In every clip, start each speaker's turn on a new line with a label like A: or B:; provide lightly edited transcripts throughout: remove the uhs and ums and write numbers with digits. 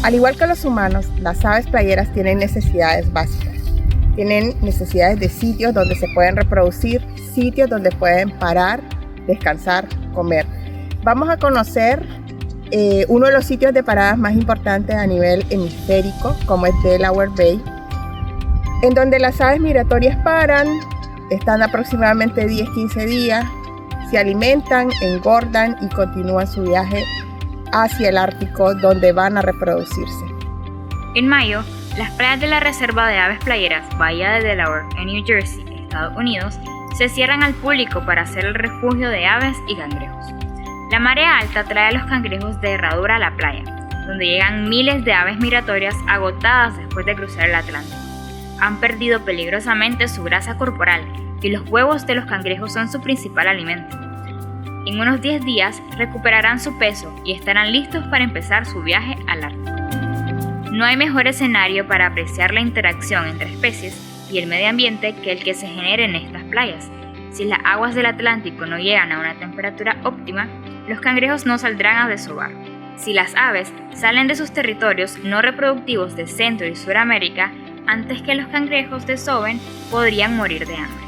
A: Al igual que los humanos, las aves playeras tienen necesidades básicas. Tienen necesidades de sitios donde se pueden reproducir, sitios donde pueden parar, descansar, comer. Vamos a conocer uno de los sitios de paradas más importantes a nivel hemisférico, como es Delaware Bay, en donde las aves migratorias paran, están aproximadamente 10-15 días, se alimentan, engordan y continúan su viaje hacia el Ártico, donde van a reproducirse.
B: En mayo, las playas de la Reserva de Aves Playeras Bahía de Delaware en New Jersey, Estados Unidos, se cierran al público para ser el refugio de aves y cangrejos. La marea alta trae a los cangrejos de herradura a la playa, donde llegan miles de aves migratorias agotadas después de cruzar el Atlántico. Han perdido peligrosamente su grasa corporal y los huevos de los cangrejos son su principal alimento. En unos 10 días recuperarán su peso y estarán listos para empezar su viaje al Ártico. No hay mejor escenario para apreciar la interacción entre especies y el medio ambiente que el que se genere en estas playas. Si las aguas del Atlántico no llegan a una temperatura óptima, los cangrejos no saldrán a desovar. Si las aves salen de sus territorios no reproductivos de Centro y Suramérica, antes que los cangrejos desoven, podrían morir de hambre.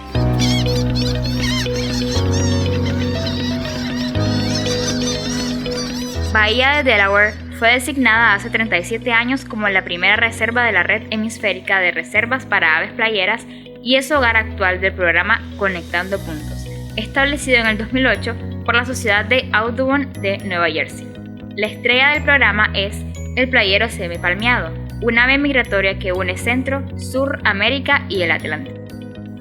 B: Bahía de Delaware fue designada hace 37 años como la primera reserva de la red hemisférica de reservas para aves playeras y es hogar actual del programa Conectando Puntos, establecido en el 2008 por la Sociedad de Audubon de Nueva Jersey. La estrella del programa es el playero semipalmeado, un ave migratoria que une Centro, Suramérica y el Atlántico.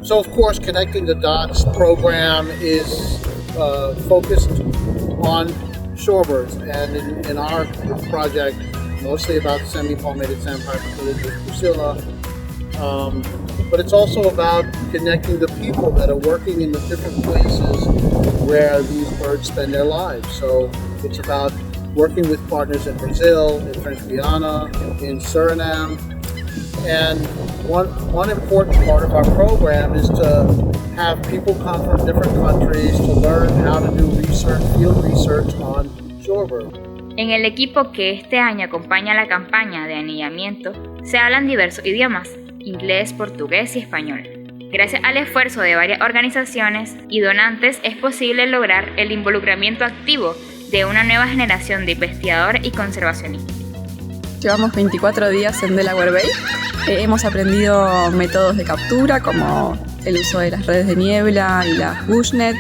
C: So of course, Connecting the Dots program is focused on shorebirds, and in our project, mostly about semi-palmated sandpiper village Drusilla, but it's also about connecting the people that are working in the different places where these birds spend their lives. So it's about working with partners in Brazil, in French Guiana, in Suriname. And one important part of our program is to have people come from different countries to learn how to do research, field research on shorebirds.
B: En el equipo que este año acompaña la campaña de anillamiento se hablan diversos idiomas, inglés, portugués y español. Gracias al esfuerzo de varias organizaciones y donantes es posible lograr el involucramiento activo de una nueva generación de investigadores y conservacionistas.
D: Llevamos 24 días en Delaware Bay. Hemos aprendido métodos de captura como el uso de las redes de niebla y las bushnet.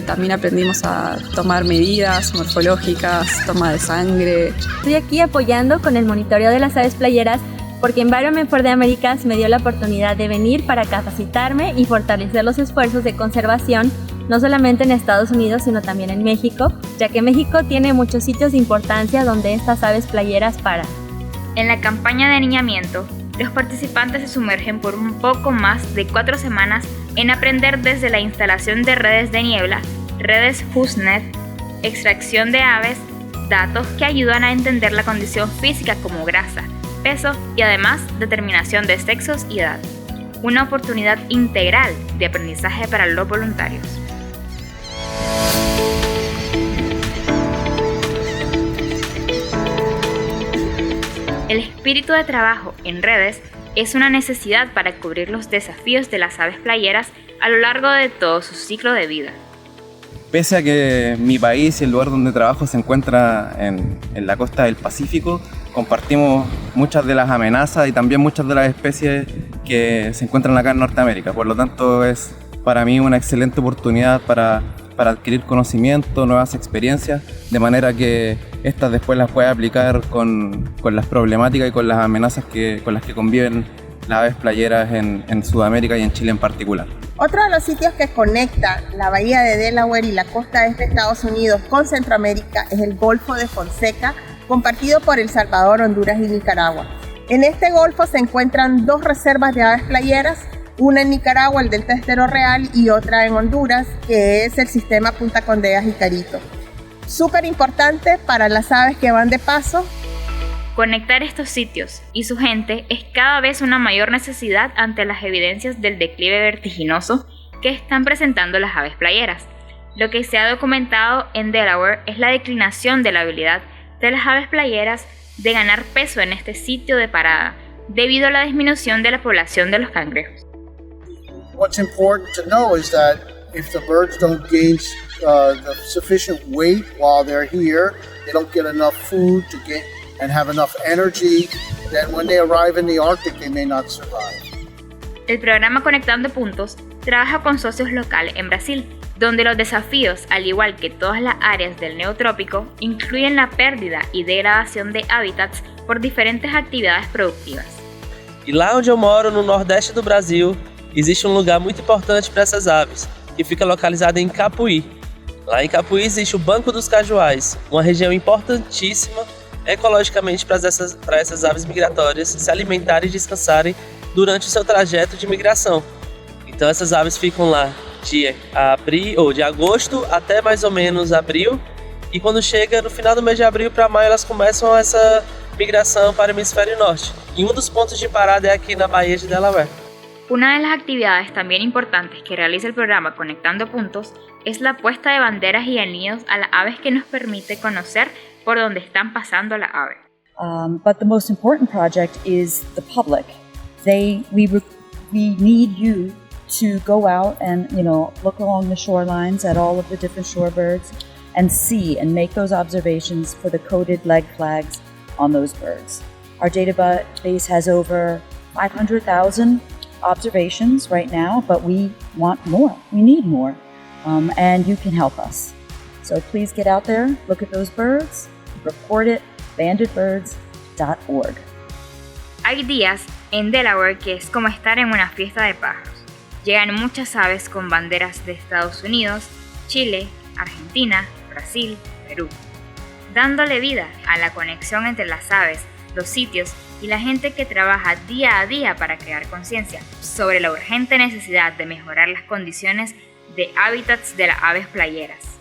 D: También aprendimos a tomar medidas morfológicas, toma de sangre.
E: Estoy aquí apoyando con el monitoreo de las aves playeras porque Environment for the Americas me dio la oportunidad de venir para capacitarme y fortalecer los esfuerzos de conservación no solamente en Estados Unidos, sino también en México, ya que México tiene muchos sitios de importancia donde estas aves playeras paran.
B: En la campaña de aniñamiento, los participantes se sumergen por un poco más de 4 semanas en aprender desde la instalación de redes de niebla, redes Husnet, extracción de aves, datos que ayudan a entender la condición física como grasa, peso y además determinación de sexos y edad. Una oportunidad integral de aprendizaje para los voluntarios. El espíritu de trabajo en redes es una necesidad para cubrir los desafíos de las aves playeras a lo largo de todo su ciclo de vida.
F: Pese a que mi país y el lugar donde trabajo se encuentra en la costa del Pacífico, compartimos muchas de las amenazas y también muchas de las especies que se encuentran acá en Norteamérica. Por lo tanto, es para mí una excelente oportunidad para adquirir conocimiento, nuevas experiencias, de manera que estas después las pueda aplicar con las problemáticas y con las amenazas con las que conviven las aves playeras en Sudamérica y en Chile en particular.
A: Otro de los sitios que conecta la bahía de Delaware y la costa este de Estados Unidos con Centroamérica es el Golfo de Fonseca, compartido por El Salvador, Honduras y Nicaragua. En este golfo se encuentran 2 reservas de aves playeras, una en Nicaragua, el Delta Estero Real, y otra en Honduras, que es el sistema Punta Condeas y Carito. Súper importante para las aves que van de paso.
B: Conectar estos sitios y su gente es cada vez una mayor necesidad ante las evidencias del declive vertiginoso que están presentando las aves playeras. Lo que se ha documentado en Delaware es la declinación de la habilidad de las aves playeras de ganar peso en este sitio de parada, debido a la disminución de la población de los cangrejos.
C: What's important to know is that if the birds don't gain the sufficient weight while they're here, they don't get enough food to get and have enough energy, then when they arrive in the Arctic, they may not survive.
B: El programa Conectando Puntos trabaja con socios locales en Brasil, donde los desafíos, al igual que todas las áreas del neotrópico, incluyen la pérdida y degradación de hábitats por diferentes actividades productivas.
G: E lá onde eu moro, no nordeste do Brasil, existe lugar muito importante para essas aves, que fica localizado em Capuí. Lá em Capuí existe o Banco dos Cajuais, uma região importantíssima ecologicamente para essas aves migratórias se alimentarem e descansarem durante o seu trajeto de migração. Então essas aves ficam lá de agosto até mais ou menos abril, e quando chega no final do mês de abril para maio, elas começam essa migração para o hemisfério norte. E dos pontos de parada é aqui na Bahía de Delaware.
B: Una de las actividades también importantes que realiza el programa Conectando Puntos es la puesta de banderas y anillos a las aves, que nos permite conocer por dónde están pasando las aves.
H: But the most important project is the public. We need you to go out and look along the shorelines at all of the different shorebirds and see and make those observations for the coded leg flags on those birds. Our database has over 500,000 observations right now, but we want more. We need more, and you can help us. So please get out there, look at those birds, report it, bandedbirds.org.
B: Hay días en Delaware que es como estar en una fiesta de pájaros. Llegan muchas aves con banderas de Estados Unidos, Chile, Argentina, Brasil, Perú, dándole vida a la conexión entre las aves, los sitios y la gente que trabaja día a día para crear conciencia sobre la urgente necesidad de mejorar las condiciones de hábitats de las aves playeras.